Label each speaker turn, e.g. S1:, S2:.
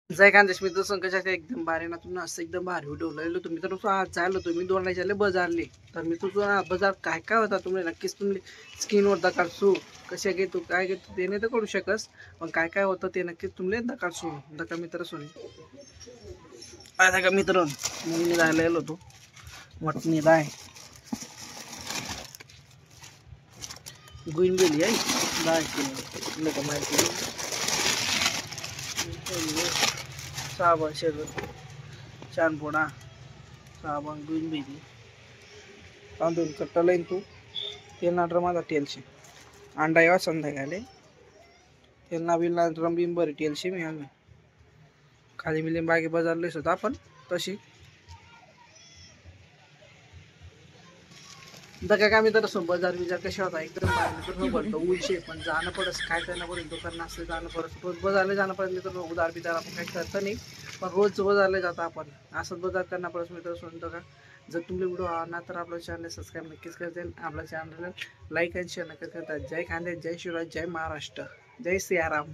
S1: जय खानदेश मित्र संकटाच्या एकदम भारी ना तुम्ही असं एकदम भारी व्हिडिओ लावलो तुम्ही तर आज झालं तुम्ही दोन झाले बजारले तर मी तुझा बाजार काय काय होता तुम्ही नक्कीच तुम्ही स्क्रीनवर दकाडसू कशा घेतो काय घेतो ते नाही तर करू शकस पण काय काय होतं ते नक्कीच तुम्ही दकाडसू दका मित्र सोनी आता का मित्र मी राहिलेलो होतो मटणी राय गुईन बेली आहे दाय किलो का माहिती साबण शेरवत छानपोडा साबण गुईन बेली तांदूळ कट्टलाईन तू तेल ना ड्रमाचा तेलशे अंडा यावा संध्याकाळी तेल ना बिल ना ड्रम बिन बरी तेलशे मी आम्ही खाली मिलियन बागे बाजारलेच होता आपण तशी दका का मी तर असं बाजार बिजार कशा होता एकदम बाहेर पडतो उलशे पण जाणं पडत काय करणं पडेल दुकान असं जाणं पडत रोज बाजारला जाणं पडेल तर उदार बिदार आपण काही करता नाही पण रोज बाजारला जाता आपण असंच बाजार करणं पडत मित्र सोडतो का जर तुम्ही व्हिडिओ आवडला तर आपलं चॅनल सबस्क्राईब नक्कीच करते आपल्या चॅनलला लाईक आणि शेअर नक्कीच करतात जय खानदेश जय शिवराज जय महाराष्ट्र जय सियाराम.